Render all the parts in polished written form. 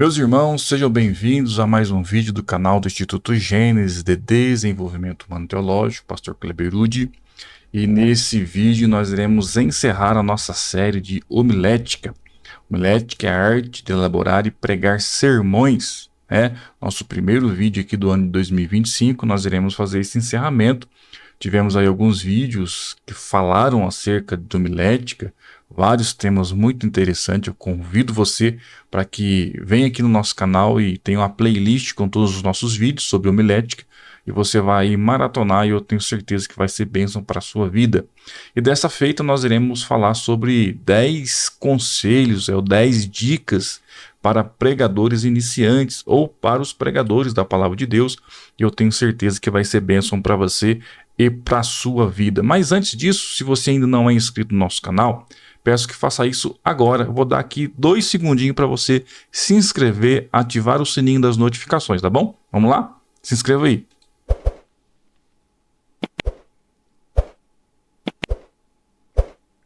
Meus irmãos, sejam bem-vindos a mais um vídeo do canal do Instituto Gênesis de Desenvolvimento Humano Teológico, Pastor Kleber Udi. E nesse vídeo nós iremos encerrar a nossa série de homilética. Homilética é a arte de elaborar e pregar sermões, né? Nosso primeiro vídeo aqui do ano de 2025, nós iremos fazer esse encerramento. Tivemos aí alguns vídeos que falaram acerca de homilética, vários temas muito interessantes. Eu convido você para que venha aqui no nosso canal e tenha uma playlist com todos os nossos vídeos sobre homilética e você vai maratonar e eu tenho certeza que vai ser bênção para a sua vida. E dessa feita nós iremos falar sobre 10 conselhos, 10 dicas para pregadores iniciantes ou para os pregadores da palavra de Deus. E eu tenho certeza que vai ser bênção para você e para a sua vida. Mas antes disso, se você ainda não é inscrito no nosso canal, peço que faça isso agora. Eu vou dar aqui 2 segundinhos para você se inscrever, ativar o sininho das notificações, tá bom? Vamos lá? Se inscreva aí.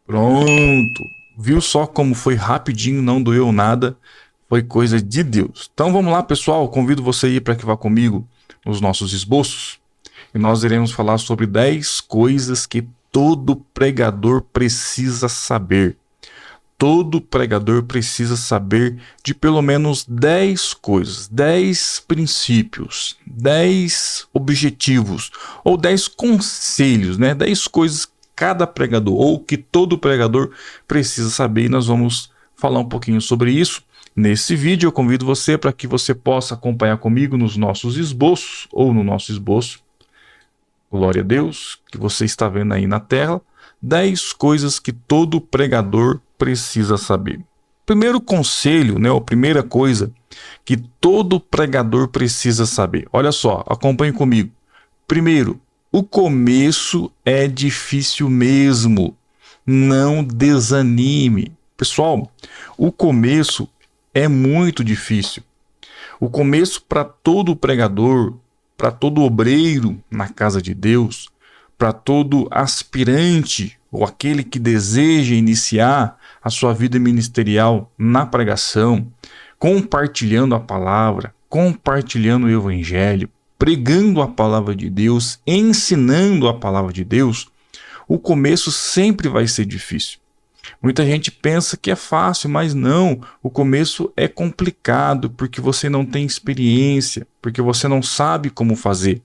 Pronto. Viu só como foi rapidinho, não doeu nada? Foi coisa de Deus. Então vamos lá, pessoal. Convido você aí para que vá comigo nos nossos esboços. E nós iremos falar sobre 10 coisas que todo pregador precisa saber. Todo pregador precisa saber de pelo menos 10 coisas, 10 princípios, 10 objetivos ou 10 conselhos, né? 10 coisas que cada pregador ou que todo pregador precisa saber, e nós vamos falar um pouquinho sobre isso. Nesse vídeo eu convido você para que você possa acompanhar comigo nos nossos esboços ou no nosso esboço. Glória a Deus, que você está vendo aí na tela, 10 coisas que todo pregador precisa saber. Primeiro conselho, né, a primeira coisa que todo pregador precisa saber. Olha só, acompanhe comigo. Primeiro, o começo é difícil mesmo. Não desanime. Pessoal, o começo é muito difícil. O começo para todo pregador, para todo obreiro na casa de Deus, para todo aspirante ou aquele que deseja iniciar a sua vida ministerial na pregação, compartilhando a palavra, compartilhando o evangelho, pregando a palavra de Deus, ensinando a palavra de Deus, o começo sempre vai ser difícil. Muita gente pensa que é fácil, mas não. O começo é complicado porque você não tem experiência, porque você não sabe como fazer.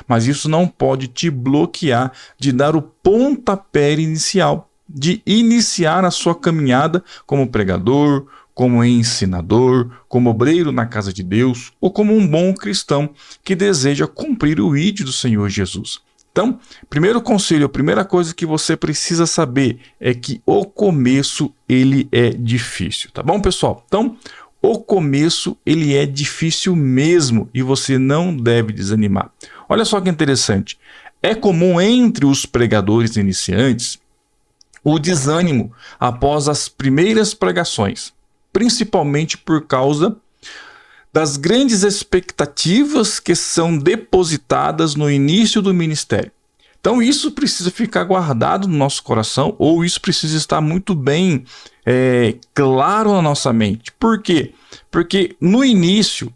Mas isso não pode te bloquear de dar o pontapé inicial, de iniciar a sua caminhada como pregador, como ensinador, como obreiro na casa de Deus ou como um bom cristão que deseja cumprir o ídolo do Senhor Jesus. Então, primeiro conselho, a primeira coisa que você precisa saber é que o começo ele é difícil, tá bom, pessoal? Então, o começo ele é difícil mesmo e você não deve desanimar. Olha só que interessante, é comum entre os pregadores iniciantes o desânimo após as primeiras pregações, principalmente por causa das grandes expectativas que são depositadas no início do ministério. Então isso precisa ficar guardado no nosso coração, ou isso precisa estar muito bem claro na nossa mente. Por quê? Porque no início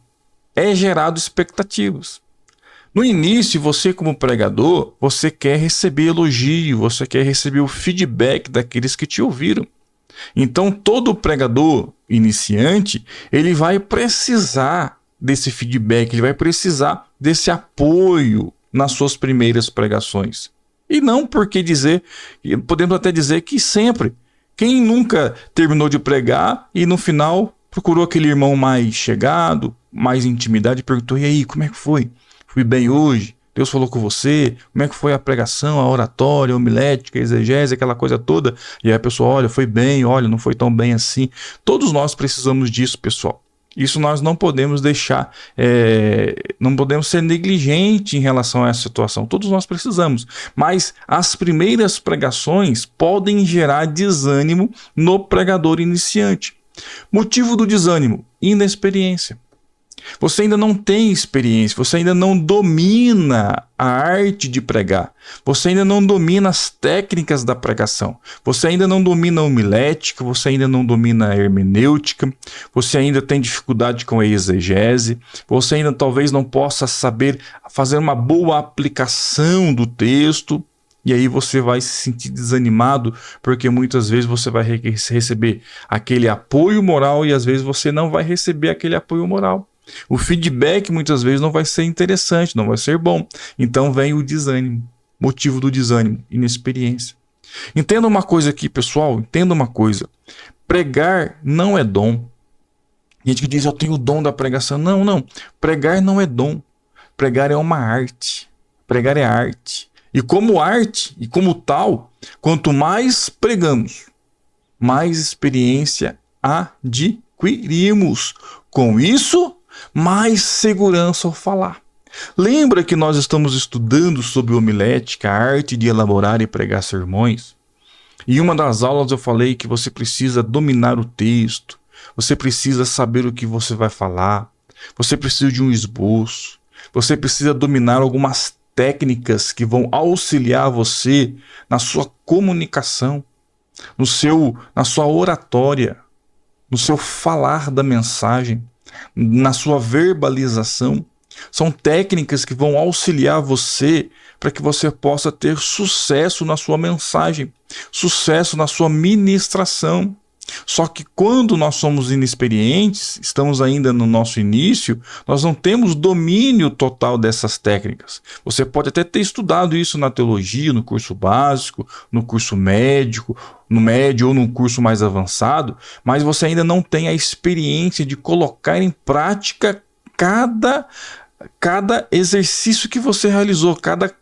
é gerado expectativas. No início, você como pregador, você quer receber elogio, você quer receber o feedback daqueles que te ouviram. Então, todo pregador iniciante, ele vai precisar desse feedback, ele vai precisar desse apoio nas suas primeiras pregações. E não porque dizer, podemos até dizer que sempre. Quem nunca terminou de pregar e no final procurou aquele irmão mais chegado, mais intimidade e perguntou, e aí, como é que foi? Fui bem hoje? Deus falou com você? Como é que foi a pregação, a oratória, a homilética, a exegese, aquela coisa toda? E aí a pessoa, olha, foi bem, olha, não foi tão bem assim. Todos nós precisamos disso, pessoal. Isso nós não podemos deixar, não podemos ser negligentes em relação a essa situação. Todos nós precisamos. Mas as primeiras pregações podem gerar desânimo no pregador iniciante. Motivo do desânimo? Inexperiência. Você ainda não tem experiência, você ainda não domina a arte de pregar, você ainda não domina as técnicas da pregação, você ainda não domina a homilética, você ainda não domina a hermenêutica, você ainda tem dificuldade com a exegese, você ainda talvez não possa saber fazer uma boa aplicação do texto. E aí você vai se sentir desanimado, porque muitas vezes você vai receber aquele apoio moral e às vezes você não vai receber aquele apoio moral. O feedback muitas vezes não vai ser interessante, não vai ser bom. Então vem o desânimo, motivo do desânimo, inexperiência. Entenda uma coisa aqui, pessoal, entenda uma coisa. Pregar não é dom. Gente que diz, eu tenho o dom da pregação. Não, não. Pregar não é dom. Pregar é uma arte. Pregar é arte. E como arte, e como tal, quanto mais pregamos, mais experiência adquirimos. Com isso, mais segurança ao falar. Lembra que nós estamos estudando sobre homilética, a arte de elaborar e pregar sermões? Em uma das aulas eu falei que você precisa dominar o texto, você precisa saber o que você vai falar, você precisa de um esboço, você precisa dominar algumas técnicas que vão auxiliar você na sua comunicação, na sua oratória, no seu falar da mensagem, na sua verbalização. São técnicas que vão auxiliar você para que você possa ter sucesso na sua mensagem, sucesso na sua ministração. Só que quando nós somos inexperientes, estamos ainda no nosso início, nós não temos domínio total dessas técnicas. Você pode até ter estudado isso na teologia, no curso básico, no curso médico, no médio ou no curso mais avançado, mas você ainda não tem a experiência de colocar em prática cada exercício que você realizou, cada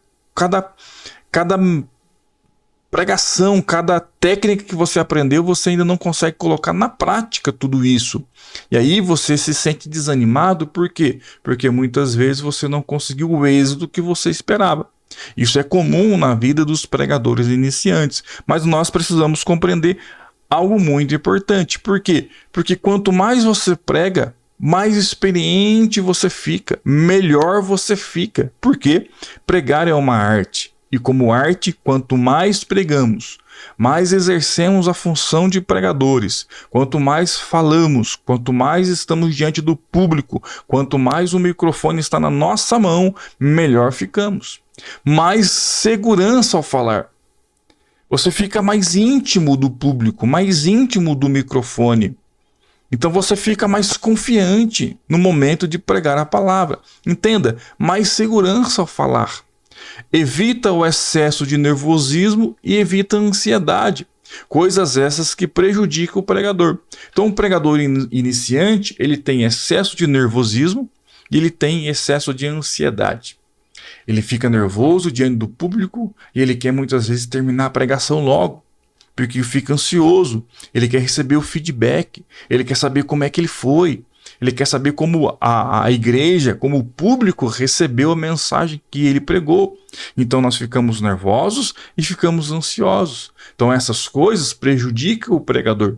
pregação, cada técnica que você aprendeu, você ainda não consegue colocar na prática tudo isso. E aí você se sente desanimado, por quê? Porque muitas vezes você não conseguiu o êxito que você esperava. Isso é comum na vida dos pregadores iniciantes, mas nós precisamos compreender algo muito importante. Por quê? Porque quanto mais você prega, mais experiente você fica, melhor você fica. Porque pregar é uma arte. E como arte, quanto mais pregamos, mais exercemos a função de pregadores. Quanto mais falamos, quanto mais estamos diante do público, quanto mais o microfone está na nossa mão, melhor ficamos. Mais segurança ao falar. Você fica mais íntimo do público, mais íntimo do microfone. Então você fica mais confiante no momento de pregar a palavra. Entenda, mais segurança ao falar. Evita o excesso de nervosismo e evita a ansiedade. Coisas essas que prejudicam o pregador. Então, o pregador iniciante, ele tem excesso de nervosismo e ele tem excesso de ansiedade. Ele fica nervoso diante do público e ele quer muitas vezes terminar a pregação logo, porque fica ansioso. Ele quer receber o feedback, ele quer saber como é que ele foi. Ele quer saber como a igreja, como o público recebeu a mensagem que ele pregou. Então nós ficamos nervosos e ficamos ansiosos. Então essas coisas prejudicam o pregador,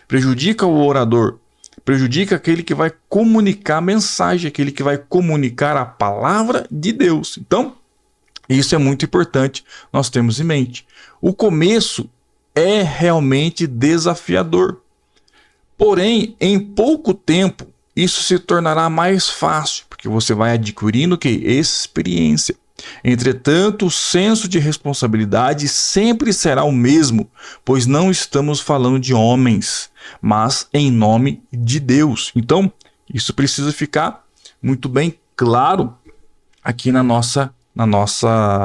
prejudicam o orador, prejudicam aquele que vai comunicar a mensagem, aquele que vai comunicar a palavra de Deus. Então, isso é muito importante nós termos em mente. O começo é realmente desafiador. Porém, em pouco tempo, isso se tornará mais fácil, porque você vai adquirindo o quê? Experiência. Entretanto, o senso de responsabilidade sempre será o mesmo, pois não estamos falando de homens, mas em nome de Deus. Então, isso precisa ficar muito bem claro aqui na nossa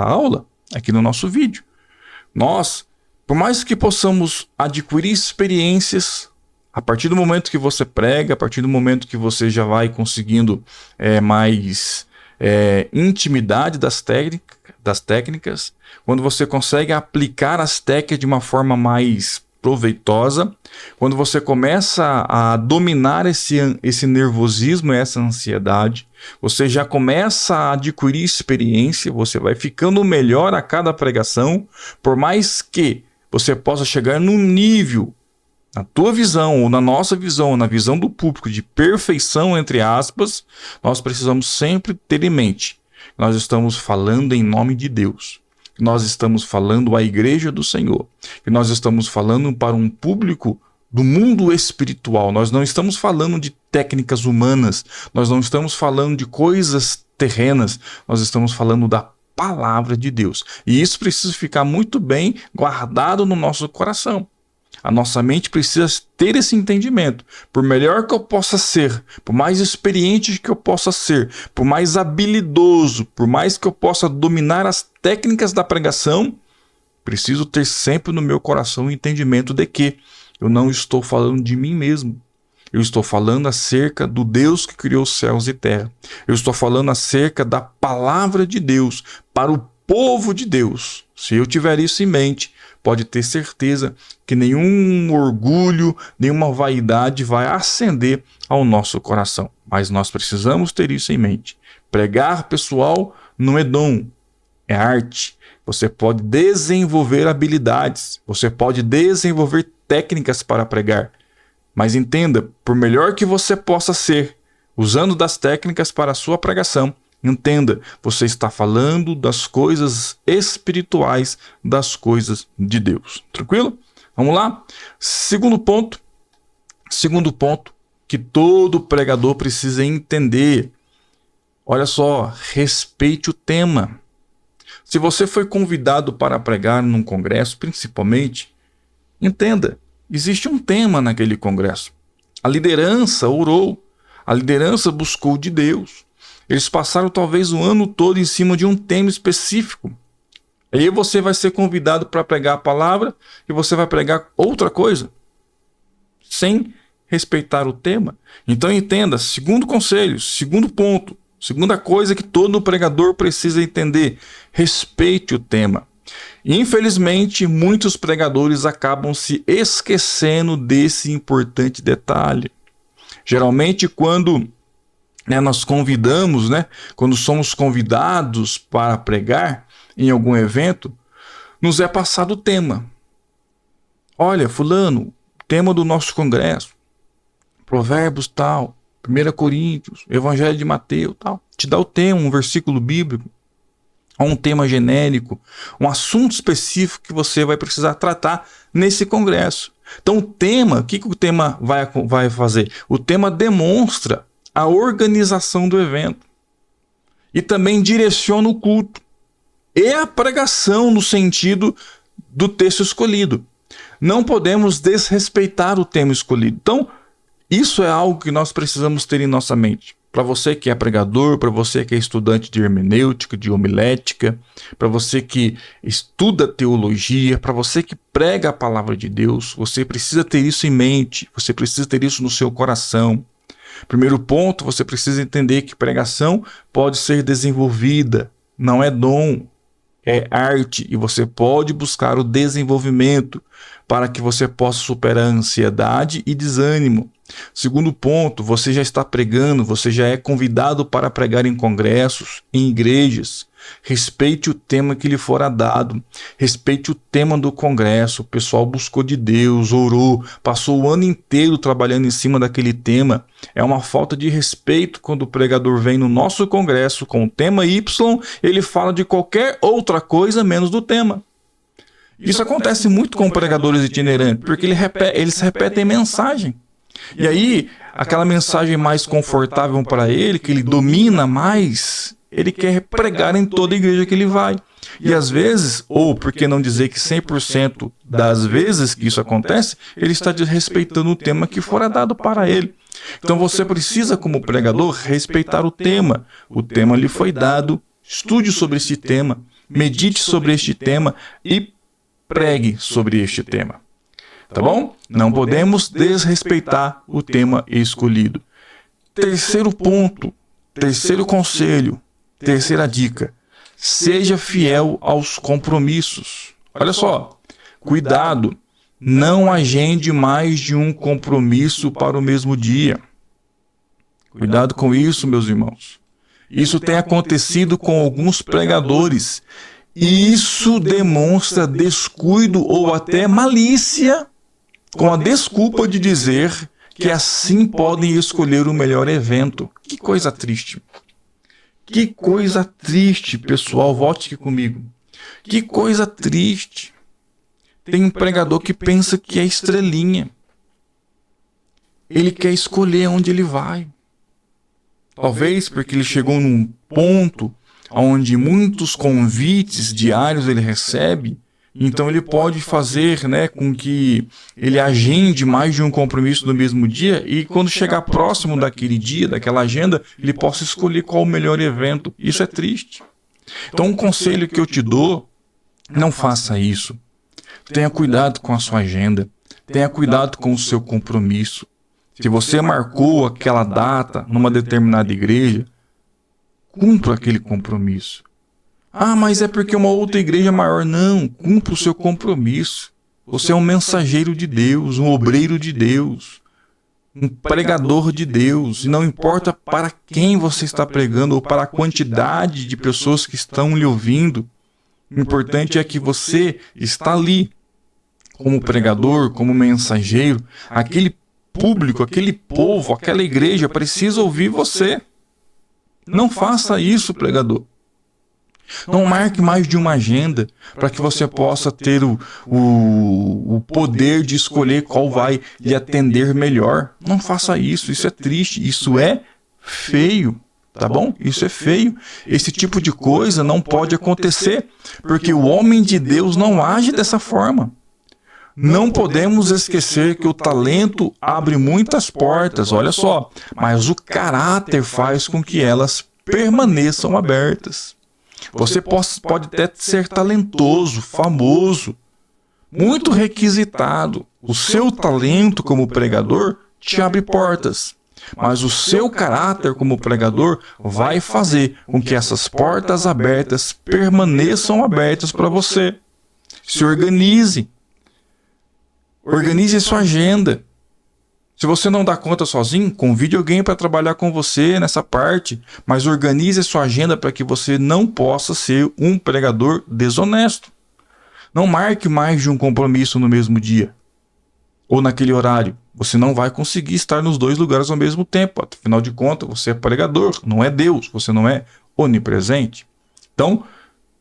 aula, aqui no nosso vídeo. Nós, por mais que possamos adquirir experiências, a partir do momento que você prega, a partir do momento que você já vai conseguindo mais intimidade das técnicas, quando você consegue aplicar as técnicas de uma forma mais proveitosa, quando você começa a dominar esse nervosismo, essa ansiedade, você já começa a adquirir experiência, você vai ficando melhor a cada pregação, por mais que você possa chegar num nível na tua visão, ou na nossa visão, ou na visão do público de perfeição, entre aspas, nós precisamos sempre ter em mente que nós estamos falando em nome de Deus, que nós estamos falando à igreja do Senhor, que nós estamos falando para um público do mundo espiritual. Nós não estamos falando de técnicas humanas, nós não estamos falando de coisas terrenas, nós estamos falando da palavra de Deus. E isso precisa ficar muito bem guardado no nosso coração. A nossa mente precisa ter esse entendimento. Por melhor que eu possa ser, por mais experiente que eu possa ser, por mais habilidoso, por mais que eu possa dominar as técnicas da pregação, preciso ter sempre no meu coração o entendimento de que eu não estou falando de mim mesmo. Eu estou falando acerca do Deus que criou os céus e terra. Eu estou falando acerca da palavra de Deus para o povo de Deus. Se eu tiver isso em mente, pode ter certeza que nenhum orgulho, nenhuma vaidade vai ascender ao nosso coração. Mas nós precisamos ter isso em mente. Pregar, pessoal, não é dom, é arte. Você pode desenvolver habilidades, você pode desenvolver técnicas para pregar. Mas entenda, por melhor que você possa ser, usando das técnicas para a sua pregação, entenda, você está falando das coisas espirituais, das coisas de Deus. Tranquilo? Vamos lá? Segundo ponto que todo pregador precisa entender. Olha só, respeite o tema. Se você foi convidado para pregar num congresso, principalmente, entenda, existe um tema naquele congresso. A liderança orou, a liderança buscou de Deus. Eles passaram talvez o ano todo em cima de um tema específico. Aí você vai ser convidado para pregar a palavra e você vai pregar outra coisa, sem respeitar o tema. Então entenda, segundo conselho, segundo ponto, segunda coisa que todo pregador precisa entender: respeite o tema. Infelizmente, muitos pregadores acabam se esquecendo desse importante detalhe. Geralmente, quando nós convidamos, quando somos convidados para pregar em algum evento, nos é passado o tema. Olha, fulano, tema do nosso congresso, Provérbios tal, 1 Coríntios, Evangelho de Mateus tal. Te dá o tema, um versículo bíblico, um tema genérico, um assunto específico que você vai precisar tratar nesse congresso. Então o tema, o que o tema vai fazer? O tema demonstra a organização do evento e também direciona o culto e a pregação no sentido do texto escolhido. Não podemos desrespeitar o tema escolhido. Então, isso é algo que nós precisamos ter em nossa mente. Para você que é pregador, para você que é estudante de hermenêutica, de homilética, para você que estuda teologia, para você que prega a palavra de Deus, você precisa ter isso em mente, você precisa ter isso no seu coração. Primeiro ponto, você precisa entender que pregação pode ser desenvolvida, não é dom, é arte, e você pode buscar o desenvolvimento para que você possa superar a ansiedade e desânimo. Segundo ponto, você já está pregando, você já é convidado para pregar em congressos, em igrejas. Respeite o tema que lhe fora dado, respeite o tema do congresso. O pessoal buscou de Deus, orou, passou o ano inteiro trabalhando em cima daquele tema. É uma falta de respeito quando o pregador vem no nosso congresso com o tema Y, ele fala de qualquer outra coisa menos do tema. Isso acontece muito com pregadores itinerantes, porque eles repetem mensagem. E aí, aquela mensagem mais confortável para ele, que ele domina mais, ele quer pregar em toda a igreja que ele vai. E às vezes, ou por que não dizer que 100% das vezes que isso acontece, ele está desrespeitando o tema que fora dado para ele. Então você precisa, como pregador, respeitar o tema. O tema lhe foi dado, estude sobre esse tema, medite sobre este tema e pregue sobre este tema. Tá bom? Não podemos desrespeitar o tema escolhido. Terceiro ponto, terceiro conselho, terceira dica: seja fiel aos compromissos. Olha só, cuidado, não agende mais de um compromisso para o mesmo dia. Cuidado com isso, meus irmãos. Isso tem acontecido com alguns pregadores. E isso demonstra descuido ou até malícia com a desculpa de dizer que assim podem escolher o melhor evento. Que coisa triste. Que coisa triste, pessoal. Volte aqui comigo. Que coisa triste. Tem um pregador que pensa que é estrelinha. Ele quer escolher onde ele vai. Talvez porque ele chegou num ponto onde muitos convites diários ele recebe, então ele pode fazer, com que ele agende mais de um compromisso no mesmo dia e quando chegar próximo daquele dia, daquela agenda, ele possa escolher qual o melhor evento. Isso é triste. Então um conselho que eu te dou, não faça isso. Tenha cuidado com a sua agenda, tenha cuidado com o seu compromisso. Se você marcou aquela data numa determinada igreja, cumpra aquele compromisso. Ah, mas é porque uma outra igreja é maior. Não, cumpra o seu compromisso. Você é um mensageiro de Deus, um obreiro de Deus, um pregador de Deus. E não importa para quem você está pregando ou para a quantidade de pessoas que estão lhe ouvindo. O importante é que você está ali como pregador, como mensageiro. Aquele público, aquele povo, aquela igreja precisa ouvir você. Não faça isso, pregador. Não marque mais de uma agenda para que você possa ter o poder de escolher qual vai lhe atender melhor. Não faça isso, isso é triste, isso é feio, tá bom? Isso é feio. Esse tipo de coisa não pode acontecer, porque o homem de Deus não age dessa forma. Não podemos esquecer que o talento abre muitas portas, olha só, mas o caráter faz com que elas permaneçam abertas. Você pode até ser talentoso, famoso, muito requisitado. O seu talento como pregador te abre portas, mas o seu caráter como pregador vai fazer com que essas portas abertas permaneçam abertas para você. Se organize. Organize sua agenda. Se você não dá conta sozinho, convide alguém para trabalhar com você nessa parte, mas organize sua agenda para que você não possa ser um pregador desonesto. Não marque mais de um compromisso no mesmo dia ou naquele horário. Você não vai conseguir estar nos dois lugares ao mesmo tempo. Afinal de contas, você é pregador, não é Deus, você não é onipresente. Então,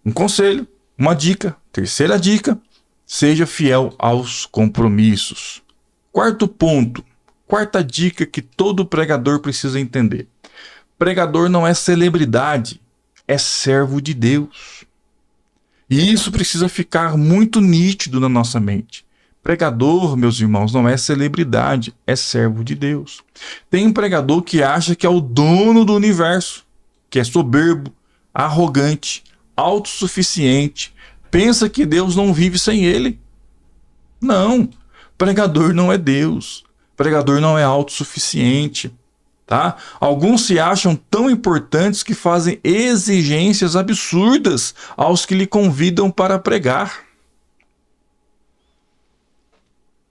um conselho, uma dica, terceira dica, seja fiel aos compromissos. Quarto ponto. Quarta dica que todo pregador precisa entender. Pregador não é celebridade, é servo de Deus. E isso precisa ficar muito nítido na nossa mente. Pregador, meus irmãos, não é celebridade, é servo de Deus. Tem um pregador que acha que é o dono do universo, que é soberbo, arrogante, autossuficiente, pensa que Deus não vive sem ele. Não, pregador não é Deus. Pregador não é autossuficiente, tá? Alguns se acham tão importantes que fazem exigências absurdas aos que lhe convidam para pregar.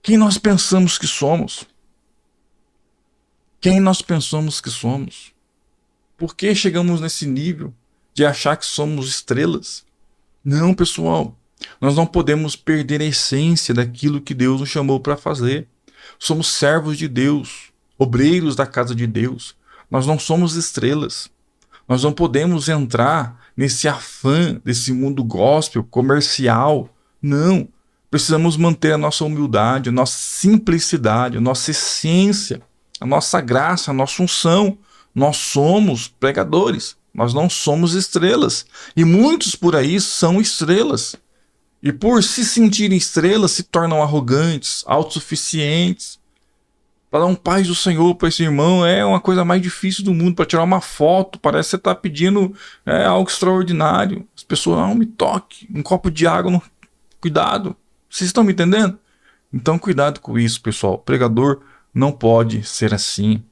Quem nós pensamos que somos? Quem nós pensamos que somos? Por que chegamos nesse nível de achar que somos estrelas? Não, pessoal, nós não podemos perder a essência daquilo que Deus nos chamou para fazer. Somos servos de Deus, obreiros da casa de Deus. Nós não somos estrelas. Nós não podemos entrar nesse afã desse mundo gospel, comercial. Não. Precisamos manter a nossa humildade, a nossa simplicidade, a nossa essência, a nossa graça, a nossa unção. Nós somos pregadores. Nós não somos estrelas. E muitos por aí são estrelas. E por se sentirem estrelas, se tornam arrogantes, autossuficientes. Para dar um paz do Senhor para esse irmão é uma coisa mais difícil do mundo. Para tirar uma foto, parece que você está pedindo algo extraordinário. As pessoas, não me toque, um copo de água, não... Cuidado. Vocês estão me entendendo? Então cuidado com isso, pessoal. O pregador não pode ser assim.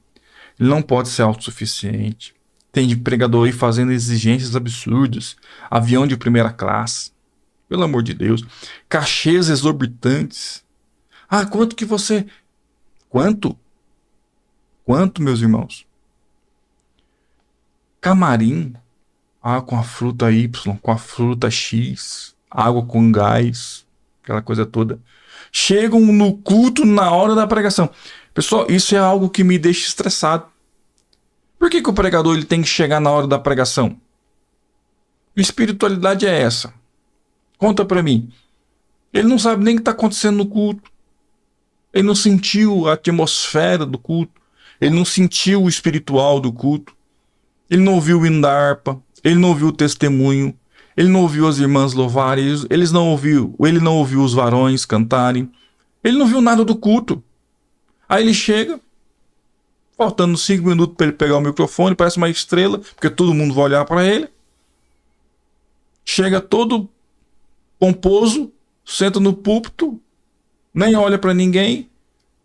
Ele não pode ser autossuficiente. Tem de pregador aí fazendo exigências absurdas. Avião de primeira classe. Pelo amor de Deus. Cachês exorbitantes. Ah, quanto que você... Quanto? Quanto, meus irmãos? Camarim. Ah, com a fruta Y, com a fruta X. Água com gás. aquela coisa toda. Chegam no culto na hora da pregação. Pessoal, isso é algo que me deixa estressado. Por que o pregador ele tem que chegar na hora da pregação? Que espiritualidade é essa? Conta pra mim. Ele não sabe nem o que está acontecendo no culto. Ele não sentiu a atmosfera do culto. Ele não sentiu o espiritual do culto. Ele não ouviu o hino da harpa. Ele não ouviu o testemunho. Ele não ouviu as irmãs louvarem. Ele não ouviu os varões cantarem. Ele não viu nada do culto. Aí ele chega, faltando 5 minutos para ele pegar o microfone, parece uma estrela, porque todo mundo vai olhar para ele. Chega todo pomposo, senta no púlpito, nem olha para ninguém.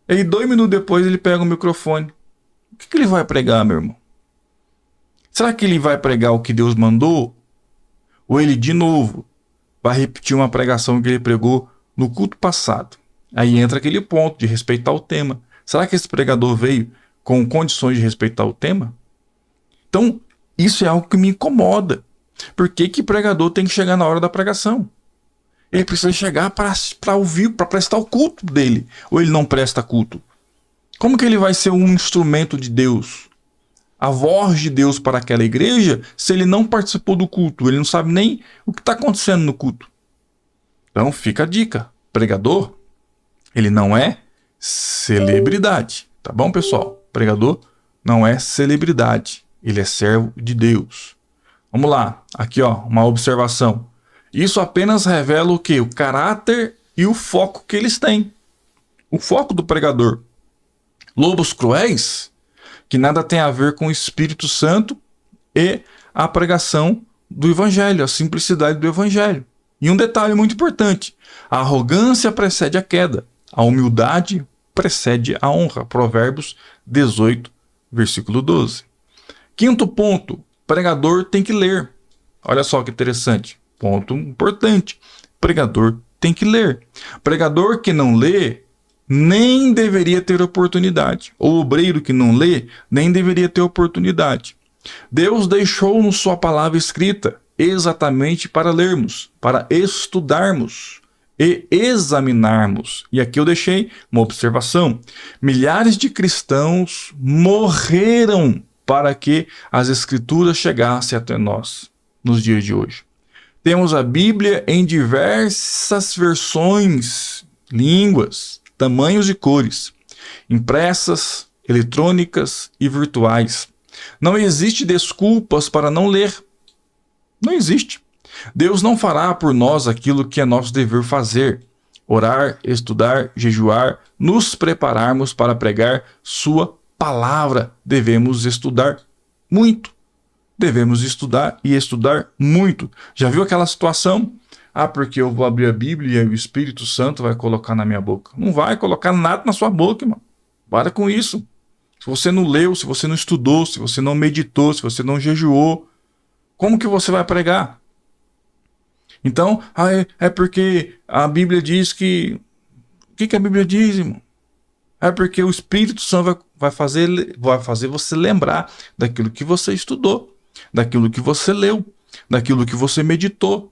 E 2 minutos depois ele pega o microfone. O que ele vai pregar, meu irmão? Será que ele vai pregar o que Deus mandou? Ou ele, de novo, vai repetir uma pregação que ele pregou no culto passado? Aí entra aquele ponto de respeitar o tema. Será que esse pregador veio com condições de respeitar o tema? Então, isso é algo que me incomoda. Por que pregador tem que chegar na hora da pregação? Ele precisa chegar para ouvir, para prestar o culto dele. Ou ele não presta culto? Como que ele vai ser um instrumento de Deus? A voz de Deus para aquela igreja, se ele não participou do culto? Ele não sabe nem o que está acontecendo no culto. Então fica a dica. Pregador, ele não é celebridade. Tá bom, pessoal? Pregador não é celebridade. Ele é servo de Deus. Vamos lá. Aqui, ó, uma observação. Isso apenas revela o quê? O caráter e o foco que eles têm. O foco do pregador. Lobos cruéis, que nada tem a ver com o Espírito Santo e a pregação do Evangelho, a simplicidade do Evangelho. E um detalhe muito importante: a arrogância precede a queda, a humildade precede a honra. Provérbios 18, versículo 12. Quinto ponto: pregador tem que ler. Olha só que interessante. Ponto importante: pregador tem que ler. Pregador que não lê nem deveria ter oportunidade. O obreiro que não lê nem deveria ter oportunidade. Deus deixou-nos sua palavra escrita exatamente para lermos, para estudarmos e examinarmos. E aqui eu deixei uma observação. Milhares de cristãos morreram para que as escrituras chegassem até nós nos dias de hoje. Temos a Bíblia em diversas versões, línguas, tamanhos e cores, impressas, eletrônicas e virtuais. Não existe desculpas para não ler. Não existe. Deus não fará por nós aquilo que é nosso dever fazer: orar, estudar, jejuar, nos prepararmos para pregar sua palavra. Devemos estudar muito. Devemos estudar e estudar muito. Já viu aquela situação? Porque eu vou abrir a Bíblia e o Espírito Santo vai colocar na minha boca. Não vai colocar nada na sua boca, irmão. Para com isso. Se você não leu, se você não estudou, se você não meditou, se você não jejuou, como que você vai pregar? Então, é porque a Bíblia diz que... O que a Bíblia diz, irmão? É porque o Espírito Santo vai fazer você lembrar daquilo que você estudou, daquilo que você leu, daquilo que você meditou,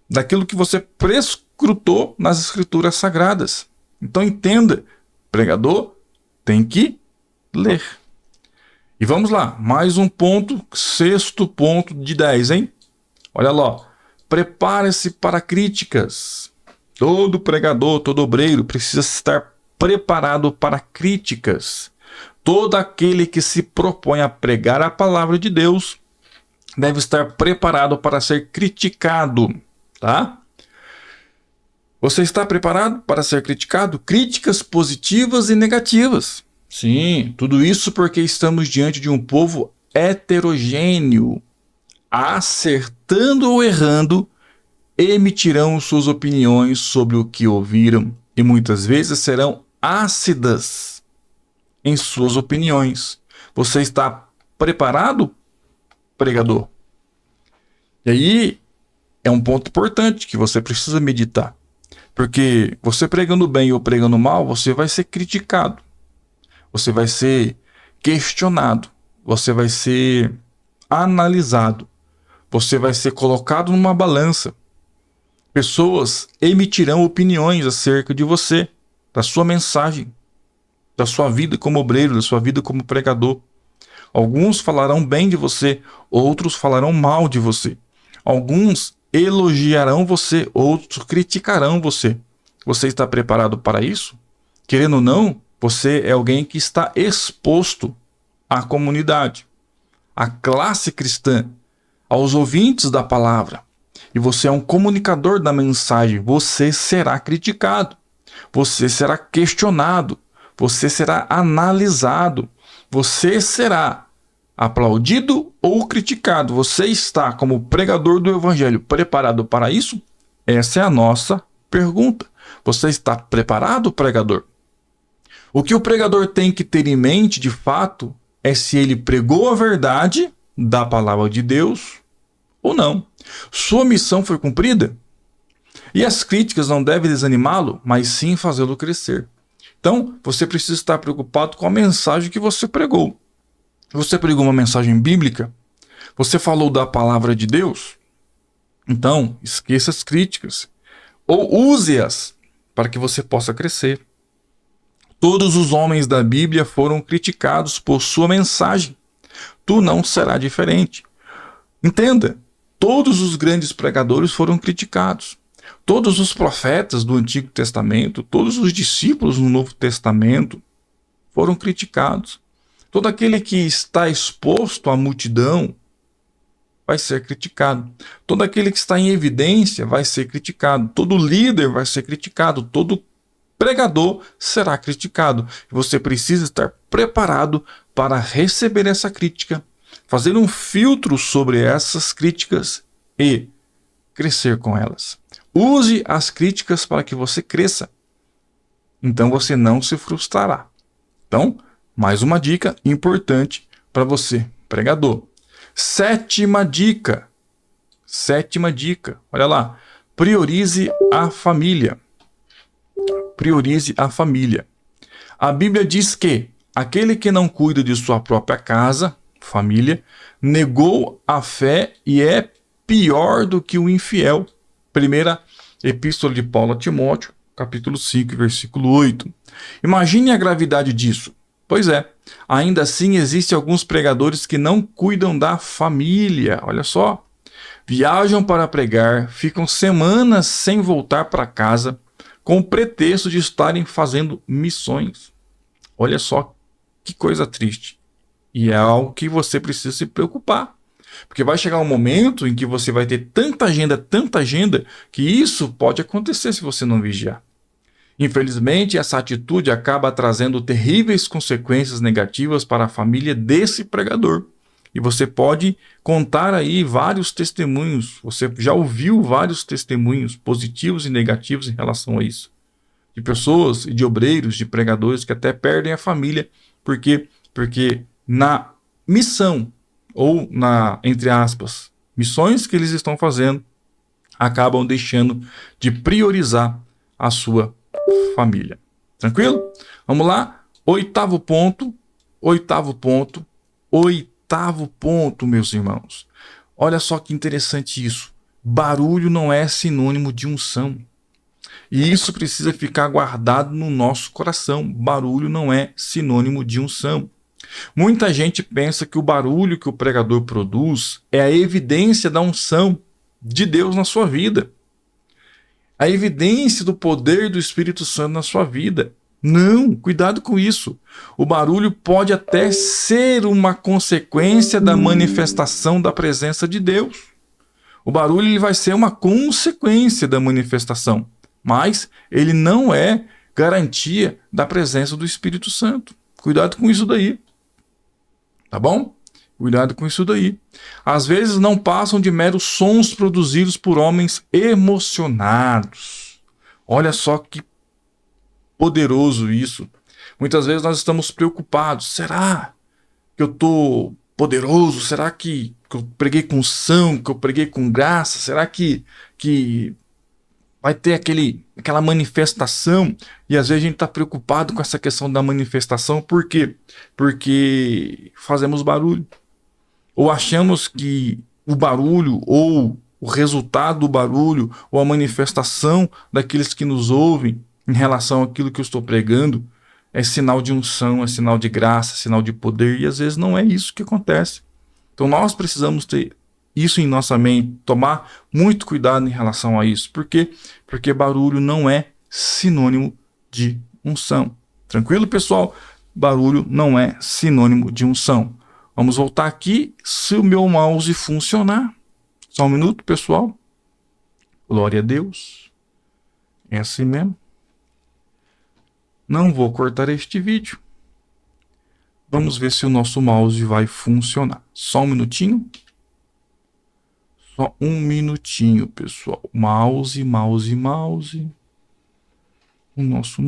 daquilo que você prescrutou nas Escrituras Sagradas. Então entenda, pregador tem que ler. E vamos lá, mais um ponto, 6º ponto de 10, hein? Olha lá, prepare-se para críticas. Todo pregador, todo obreiro precisa estar preparado para críticas. Todo aquele que se propõe a pregar a palavra de Deus deve estar preparado para ser criticado, tá? Você está preparado para ser criticado? Críticas positivas e negativas. Sim, tudo isso porque estamos diante de um povo heterogêneo. Acertando ou errando, emitirão suas opiniões sobre o que ouviram e muitas vezes serão ácidas em suas opiniões. Você está preparado, pregador? E aí é um ponto importante que você precisa meditar. Porque você pregando bem ou pregando mal, você vai ser criticado. Você vai ser questionado. Você vai ser analisado. Você vai ser colocado numa balança. Pessoas emitirão opiniões acerca de você, da sua mensagem, da sua vida como obreiro, da sua vida como pregador. Alguns falarão bem de você, outros falarão mal de você. Alguns elogiarão você, outros criticarão você. Você está preparado para isso? Querendo ou não, você é alguém que está exposto à comunidade, à classe cristã, aos ouvintes da palavra. E você é um comunicador da mensagem. Você será criticado, você será questionado, você será analisado, você será aplaudido ou criticado. Você está, como pregador do evangelho, preparado para isso? Essa é a nossa pergunta. Você está preparado, pregador? O que o pregador tem que ter em mente, de fato, é se ele pregou a verdade da palavra de Deus ou não. Sua missão foi cumprida? E as críticas não devem desanimá-lo, mas sim fazê-lo crescer. Então, você precisa estar preocupado com a mensagem que você pregou. Você pregou uma mensagem bíblica? Você falou da palavra de Deus? Então, esqueça as críticas. Ou use-as para que você possa crescer. Todos os homens da Bíblia foram criticados por sua mensagem. Tu não será diferente. Entenda, todos os grandes pregadores foram criticados. Todos os profetas do Antigo Testamento, todos os discípulos no Novo Testamento foram criticados. Todo aquele que está exposto à multidão vai ser criticado. Todo aquele que está em evidência vai ser criticado. Todo líder vai ser criticado. Todo pregador será criticado. Você precisa estar preparado para receber essa crítica, fazer um filtro sobre essas críticas e crescer com elas. Use as críticas para que você cresça. Então você não se frustrará. Então, mais uma dica importante para você, pregador. Sétima dica. Olha lá. Priorize a família. Priorize a família. A Bíblia diz que aquele que não cuida de sua própria casa, família, negou a fé e é pior do que o infiel. Primeira Epístola de Paulo a Timóteo, capítulo 5, versículo 8. Imagine a gravidade disso. Pois é, ainda assim existem alguns pregadores que não cuidam da família. Olha só, viajam para pregar, ficam semanas sem voltar para casa, com o pretexto de estarem fazendo missões. Olha só que coisa triste. E é algo que você precisa se preocupar. Porque vai chegar um momento em que você vai ter tanta agenda, que isso pode acontecer se você não vigiar. Infelizmente, essa atitude acaba trazendo terríveis consequências negativas para a família desse pregador. E você pode contar aí vários testemunhos, você já ouviu vários testemunhos positivos e negativos em relação a isso. De pessoas e de obreiros, de pregadores que até perdem a família, porque na missão, ou na, entre aspas, missões que eles estão fazendo, acabam deixando de priorizar a sua família. Tranquilo? Vamos lá? Oitavo ponto, meus irmãos. Olha só que interessante isso. Barulho não é sinônimo de unção. E isso precisa ficar guardado no nosso coração. Barulho não é sinônimo de unção. Muita gente pensa que o barulho que o pregador produz é a evidência da unção de Deus na sua vida. A evidência do poder do Espírito Santo na sua vida. Não, cuidado com isso. O barulho pode até ser uma consequência da manifestação da presença de Deus. O barulho ele vai ser uma consequência da manifestação, mas ele não é garantia da presença do Espírito Santo. Cuidado com isso daí. Tá bom? Cuidado com isso daí. Às vezes não passam de meros sons produzidos por homens emocionados. Olha só que poderoso isso. Muitas vezes nós estamos preocupados. Será que eu estou poderoso? Será que eu preguei com unção? Que eu preguei com graça? Será que vai ter aquela manifestação? E às vezes a gente está preocupado com essa questão da manifestação. Por quê? Porque fazemos barulho. Ou achamos que o barulho ou o resultado do barulho ou a manifestação daqueles que nos ouvem em relação àquilo que eu estou pregando é sinal de unção, é sinal de graça, é sinal de poder, e às vezes não é isso que acontece. Então nós precisamos ter isso em nossa mente, tomar muito cuidado em relação a isso. Por quê? Porque barulho não é sinônimo de unção. Tranquilo, pessoal? Barulho não é sinônimo de unção. Vamos voltar aqui, se o meu mouse funcionar. Só um minuto, pessoal. Glória a Deus. É assim mesmo. Não vou cortar este vídeo. Vamos ver se o nosso mouse vai funcionar. Só um minutinho. Só um minutinho, pessoal. Mouse. O nosso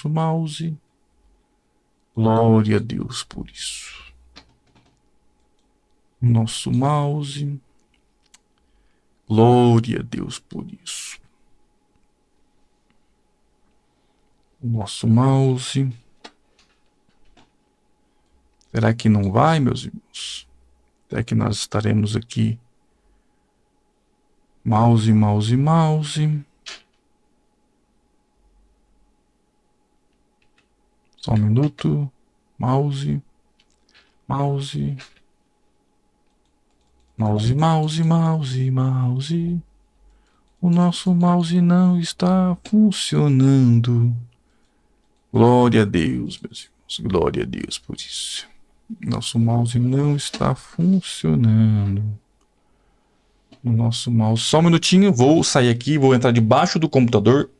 mouse. Glória a Deus por isso. Nosso mouse. Glória a Deus por isso. Nosso mouse. Será que não vai, meus irmãos? Será que nós estaremos aqui? Mouse. Só um minuto. Mouse. O nosso mouse não está funcionando. Glória a Deus, meus irmãos. Glória a Deus por isso. Nosso mouse não está funcionando. O nosso mouse. Só um minutinho, vou sair aqui, vou entrar debaixo do computador.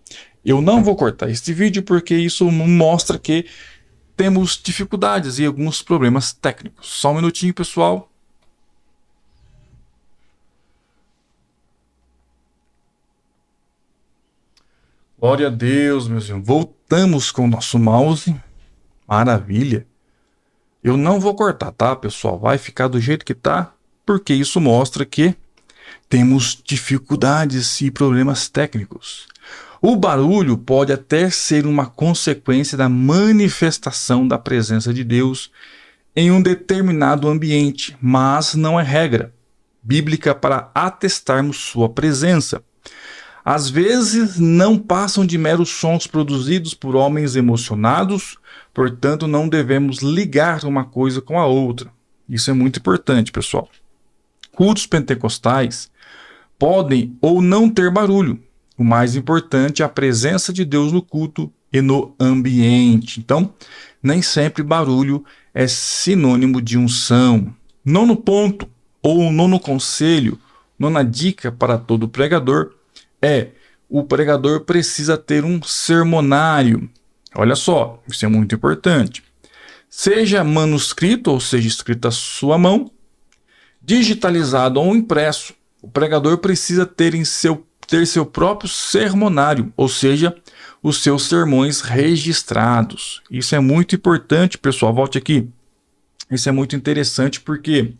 Eu não vou cortar este vídeo porque isso mostra que temos dificuldades e alguns problemas técnicos. Só um minutinho, pessoal. Glória a Deus, meus irmãos. Voltamos com o nosso mouse. Maravilha. Eu não vou cortar, tá, pessoal? Vai ficar do jeito que tá, porque isso mostra que temos dificuldades e problemas técnicos. O barulho pode até ser uma consequência da manifestação da presença de Deus em um determinado ambiente, mas não é regra bíblica para atestarmos sua presença. Às vezes não passam de meros sons produzidos por homens emocionados, portanto não devemos ligar uma coisa com a outra. Isso é muito importante, pessoal. Cultos pentecostais podem ou não ter barulho. O mais importante é a presença de Deus no culto e no ambiente. Então, nem sempre barulho é sinônimo de unção. Nono ponto, ou nono conselho, nona dica para todo pregador é: o pregador precisa ter um sermonário. Olha só, isso é muito importante. Seja manuscrito, ou seja, escrito à sua mão, digitalizado ou impresso, o pregador precisa ter seu próprio sermonário, ou seja, os seus sermões registrados. Isso é muito importante, pessoal. Volte aqui. Isso é muito interessante porque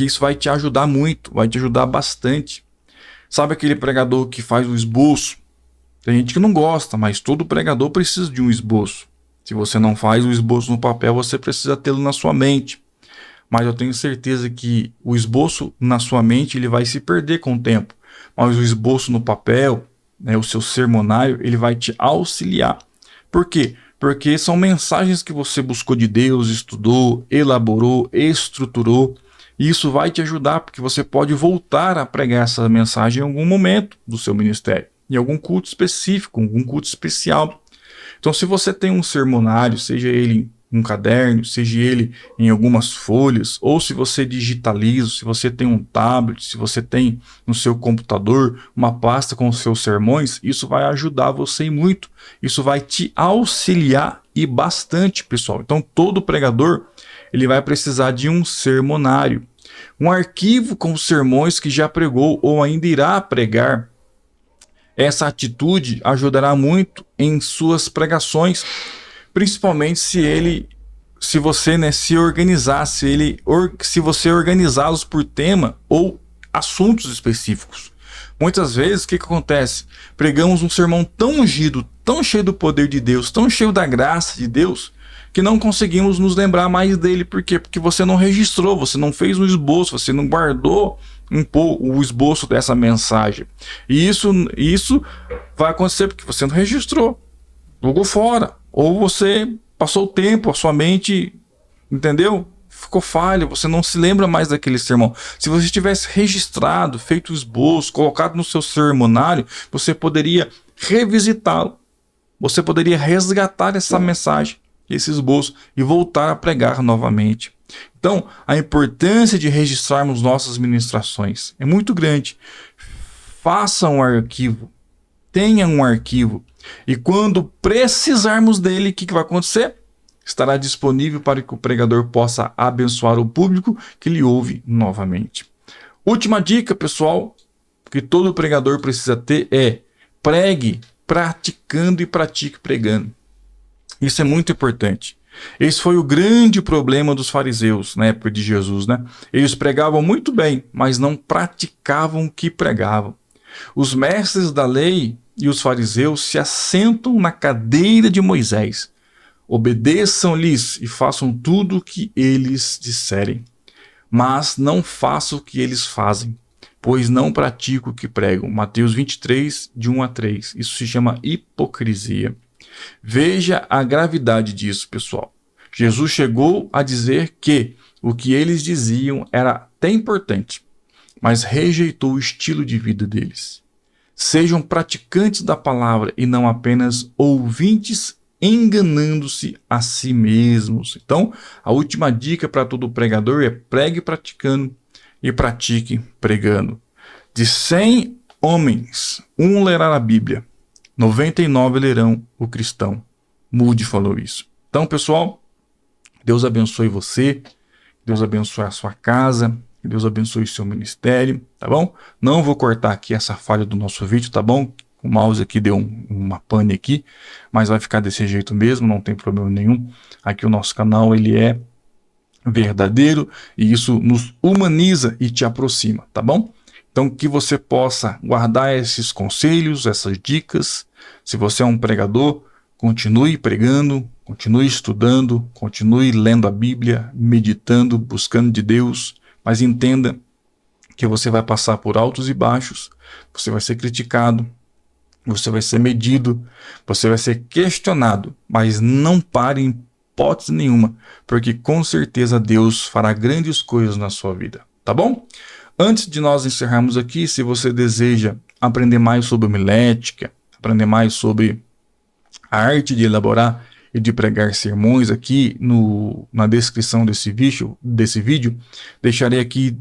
isso vai te ajudar muito, vai te ajudar bastante. Sabe aquele pregador que faz o esboço? Tem gente que não gosta, mas todo pregador precisa de um esboço. Se você não faz o esboço no papel, você precisa tê-lo na sua mente. Mas eu tenho certeza que o esboço na sua mente ele vai se perder com o tempo. Mas o esboço no papel, o seu sermonário, ele vai te auxiliar. Por quê? Porque são mensagens que você buscou de Deus, estudou, elaborou, estruturou. E isso vai te ajudar, porque você pode voltar a pregar essa mensagem em algum momento do seu ministério, em algum culto específico, algum culto especial. Então, se você tem um sermonário, seja ele em um caderno, seja ele em algumas folhas, ou se você digitaliza, se você tem um tablet, se você tem no seu computador uma pasta com os seus sermões, isso vai ajudar você e muito. Isso vai te auxiliar e bastante, pessoal. Então, todo pregador ele vai precisar de um sermonário, um arquivo com os sermões que já pregou ou ainda irá pregar. Essa atitude ajudará muito em suas pregações, principalmente se você se organizar, se você organizá-los por tema ou assuntos específicos. Muitas vezes, o que acontece? Pregamos um sermão tão ungido, tão cheio do poder de Deus, tão cheio da graça de Deus, que não conseguimos nos lembrar mais dele. Por quê? Porque você não registrou, você não fez um esboço, você não guardou o esboço dessa mensagem. E isso vai acontecer porque você não registrou, jogou fora, ou você passou o tempo, a sua mente, entendeu? Ficou falha, você não se lembra mais daquele sermão. Se você tivesse registrado, feito o esboço, colocado no seu sermonário, você poderia revisitá-lo. Você poderia resgatar essa mensagem, esse esboço, e voltar a pregar novamente. Então, a importância de registrarmos nossas ministrações é muito grande. Faça um arquivo, tenha um arquivo, e quando precisarmos dele, o que vai acontecer? Estará disponível para que o pregador possa abençoar o público que lhe ouve novamente. Última dica, pessoal, que todo pregador precisa ter é: pregue praticando e pratique pregando. Isso é muito importante. Esse foi o grande problema dos fariseus na época de Jesus, né? Eles pregavam muito bem, mas não praticavam o que pregavam. Os mestres da lei e os fariseus se assentam na cadeira de Moisés. Obedeçam-lhes e façam tudo o que eles disserem. Mas não façam o que eles fazem, pois não praticam o que pregam. Mateus 23, de 1 a 3. Isso se chama hipocrisia. Veja a gravidade disso, pessoal. Jesus chegou a dizer que o que eles diziam era até importante, mas rejeitou o estilo de vida deles. Sejam praticantes da palavra e não apenas ouvintes, enganando-se a si mesmos. Então, a última dica para todo pregador é: pregue praticando e pratique pregando. De 100 homens, um lerá a Bíblia, 99 lerão o cristão. Moody falou isso. Então, pessoal, Deus abençoe você, Deus abençoe a sua casa, Deus abençoe o seu ministério, tá bom? Não vou cortar aqui essa falha do nosso vídeo, tá bom? O mouse aqui deu uma pane aqui, mas vai ficar desse jeito mesmo, não tem problema nenhum. Aqui o nosso canal, ele é verdadeiro e isso nos humaniza e te aproxima, tá bom? Então, que você possa guardar esses conselhos, essas dicas. Se você é um pregador, continue pregando, continue estudando, continue lendo a Bíblia, meditando, buscando de Deus, mas entenda que você vai passar por altos e baixos, você vai ser criticado, você vai ser medido, você vai ser questionado, mas não pare em hipótese nenhuma, porque com certeza Deus fará grandes coisas na sua vida, tá bom? Antes de nós encerrarmos aqui, se você deseja aprender mais sobre homilética, aprender mais sobre a arte de elaborar e de pregar sermões, aqui na descrição desse vídeo, deixarei aqui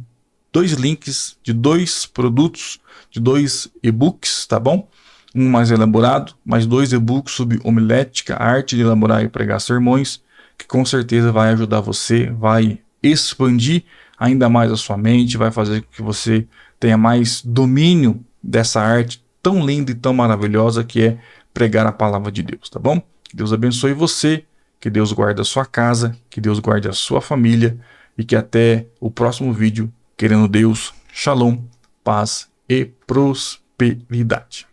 2 links de 2 produtos, de 2 e-books, tá bom? Um mais elaborado, mais 2 e-books sobre homilética, a arte de elaborar e pregar sermões, que com certeza vai ajudar você, vai expandir ainda mais a sua mente, vai fazer com que você tenha mais domínio dessa arte tão linda e tão maravilhosa que é pregar a palavra de Deus, tá bom? Que Deus abençoe você, que Deus guarde a sua casa, que Deus guarde a sua família e que até o próximo vídeo, querendo Deus, shalom, paz e prosperidade.